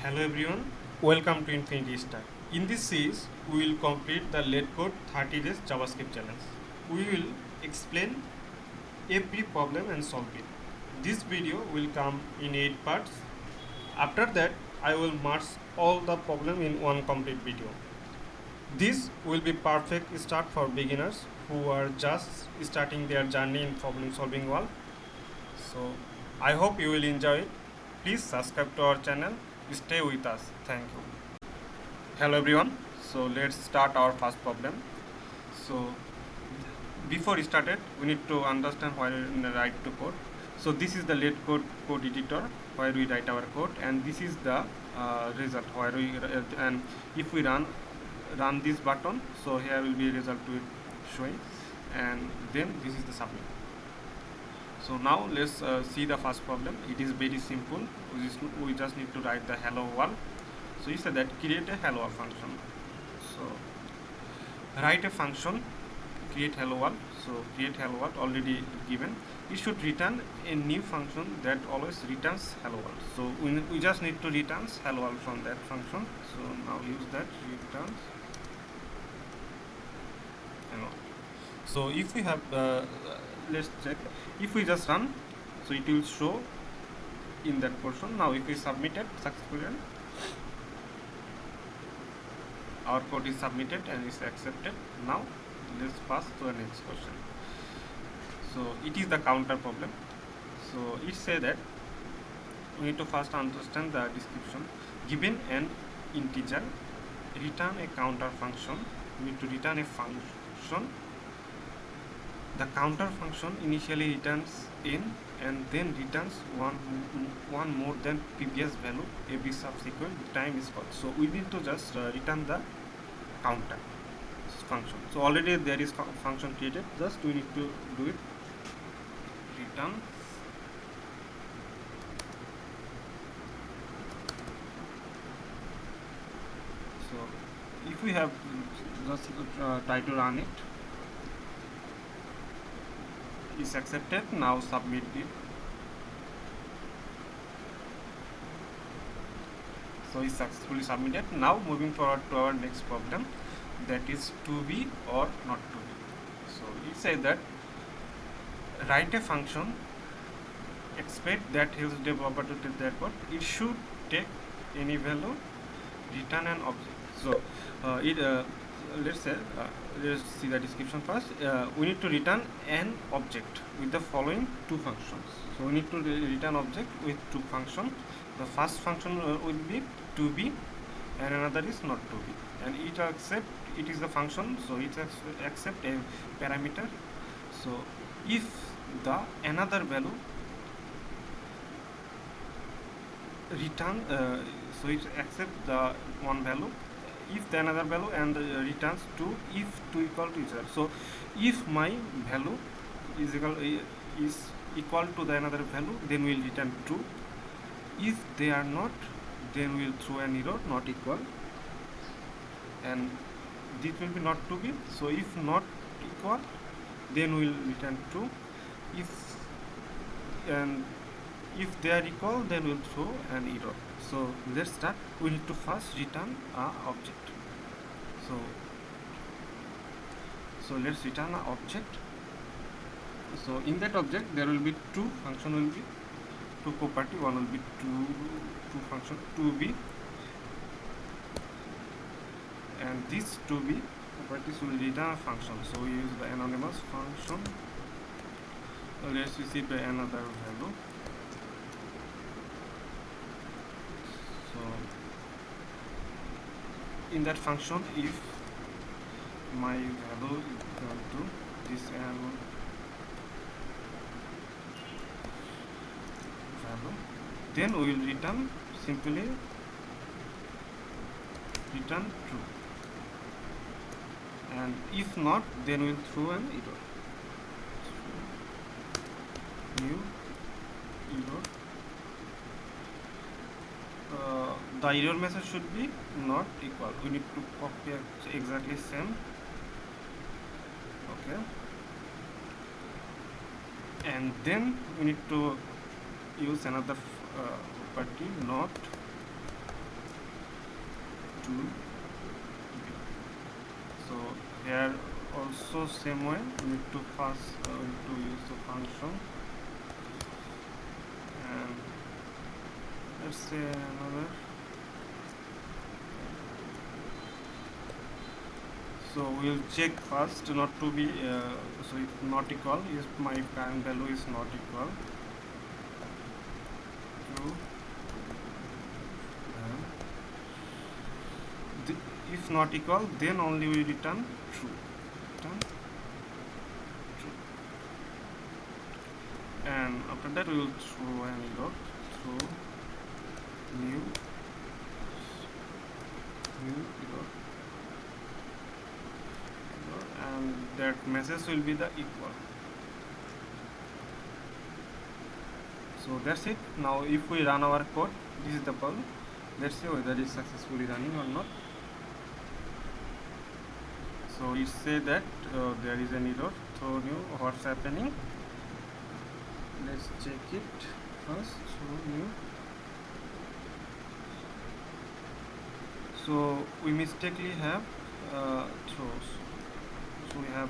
Hello everyone, welcome to Infinity Star. In this series, we will complete the LeetCode 30 days JavaScript challenge. We will explain every problem and solve it. This video will come in 8 parts. After that, I will merge all the problem in one complete video. This will be perfect start for beginners who are just starting their journey in problem solving world. So I hope you will enjoy it. Please subscribe to our channel. Stay with us. Thank you. Hello everyone. So let's start our first problem. So before started, we need to understand why we write to code. So this is the LeetCode code editor where we write our code, and this is the result where we and if we run this button, so here will be result to it showing, and then this is the submit. So now let's see the first problem. It is very simple. We just need to write the hello world. So you said that create a hello world function. So write a function, create hello world. So create hello world already given. It should return a new function that always returns hello world. So we just need to return hello world from that function. So now use that returns hello. So if we have let's check, if we just run, so it will show in that portion. Now if we submit it successfully, our code is submitted and is accepted. Now let's pass to the next question. So it is the counter problem. So it says that we need to first understand the description. Given an integer, return a counter function. We need to return a function. The counter function initially returns n and then returns one more than previous value every subsequent time is called. So we need to just return the counter function. So already there is function created, just we need to do it. Return so if we have just try to run it, is accepted. Now submit it. So is successfully submitted. Now moving forward to our next problem, that is to be or not to be. So it says that write a function, expect that his developer to take that code. It should take any value, return an object. So let's say let's see the description first. We need to return an object with the following two functions. So we need to return object with two functions. The first function will be to be and another is not to be, and it is the function, so it accept a parameter. So if the another value return so it accept the one value if the another value and returns 2 if 2 equal to each other. So if my value is equal to the another value, then we will return 2. If they are not, then we will throw an error not equal, and this will be not to be. So if not equal, then we will return 2. If they are equal, then we will throw an error. So let's start. We need to first return an object. So let's return an object. So in that object there will be two function, will be two property. One will be two function to be, and this to be properties will return a function. So we use the anonymous function. Let's receive another value. So in that function, if my value is equal to this value, then we will return simply return true, and if not, then we will throw an error. New error. The error message should be not equal. We need to copy exactly same. Okay, and then we need to use another property not to b. So here also same way, we need to first to use the function, and let's say another. So we'll check first not to be so if not equal, if my current value is not equal to if not equal, then only we return true. Return true. And after that we will throw an error, throw new error, and that message will be the equal. So that's it. Now if we run our code, this is the problem. Let's see whether it is successfully running or not. So it say that there is an error. Throw new. What's happening? Let's check it first. Throw new. So we mistakenly have throws. So we have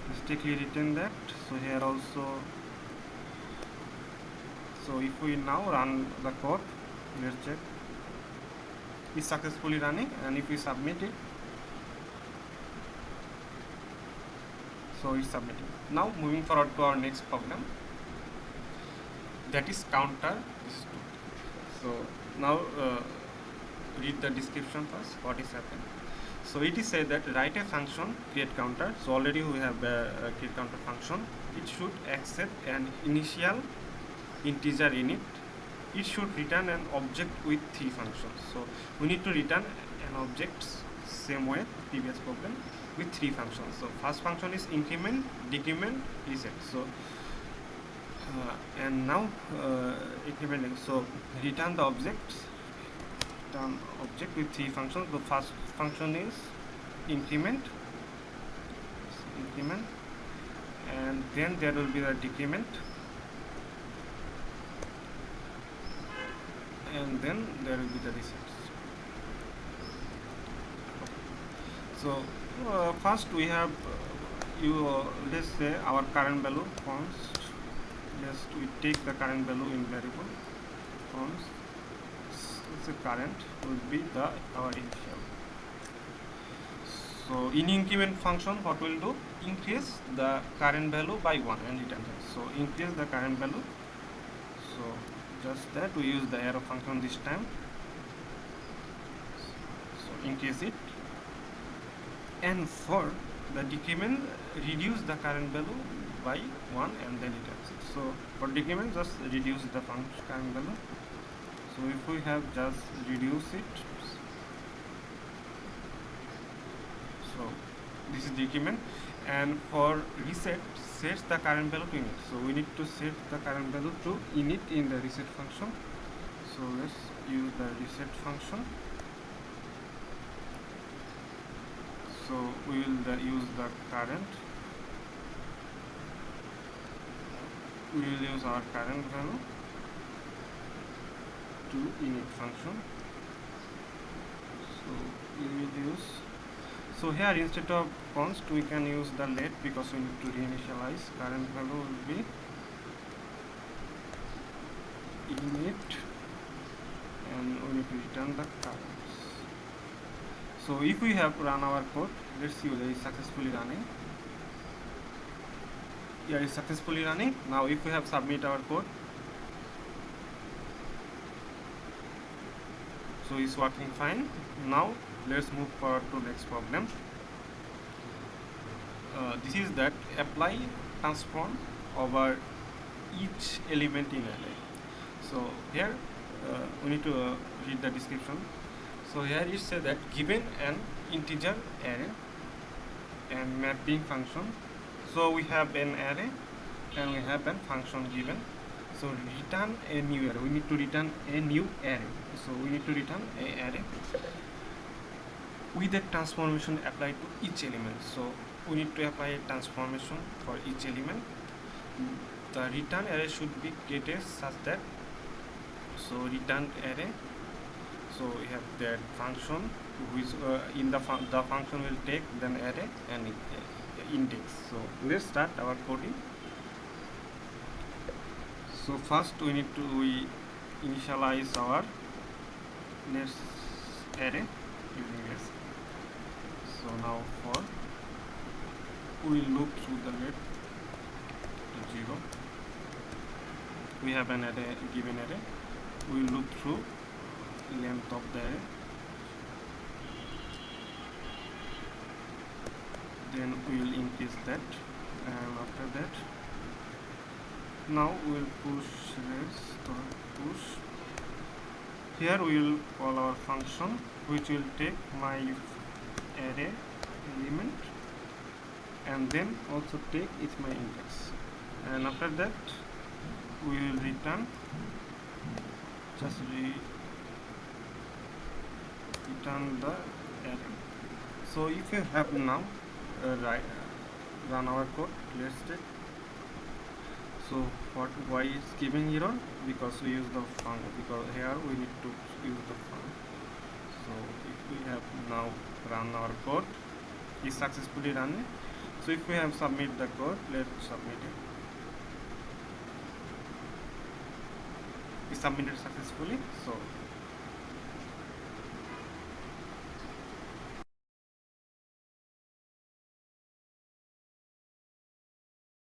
mistakenly written that. So here also. So if we now run the code, let's check. It's successfully running, and if we submit it, so it's submitting. Now moving forward to our next problem, that is counter this two. So now read the description first. What is happening? So it is said that write a function create counter. So already we have a create counter function. It should accept an initial integer in it. It should return an object with 3 functions. So we need to return an object same way previous problem with 3 functions. So first function is increment, decrement, reset. So and now increment. So return the object with 3 functions. The first function is increment, and then there will be the decrement, and then there will be the reset. So first we have let's say our current value const. We take the current value in variable const. So current will be our initial. So in increment function, what will do? Increase the current value by 1 and return it. So increase the current value. So just that we use the arrow function this time. So increase it. And for the decrement, reduce the current value by 1 and then returns it. So for decrement, just reduce the current value. So if we have just reduce it, so this is decrement, and for reset, set the current value to init. So we need to set the current value to init in the reset function. So let's use the reset function. So we will use the current. We will use our current value to init function. So we will use. So here instead of const we can use the let, because we need to reinitialize. Current value will be init, and we need to return the current. So if we have run our code, let's see whether it is successfully running. Yeah, it's successfully running. Now if we have submit our code, so it's working fine. Now let's move forward to next problem. This is that apply transform over each element in array. So here we need to read the description. So here it says that given an integer array and mapping function. So we have an array and we have a function given. So return a new array. We need to return a new array. So we need to return a array with a transformation applied to each element. So we need to apply a transformation for each element. The return array should be created such that, so return array. So we have that function which in the function will take then array and index. So let's start our coding. So first we need to initialize our let's array using this. So now for we will loop through the let to 0. We have an array, given array. We will loop through length of the array. Then we will increase that, and after that, now we will push. Here we will call our function, which will take my array element, and then also take it's my index. And after that, we will return return the array. So if you have now run our code, let's check. So why is giving error? Because we use the function, because here we need to use the function. So if we have now run our code, is successfully run. So if we have submit the code, let's submit it. We submitted successfully. So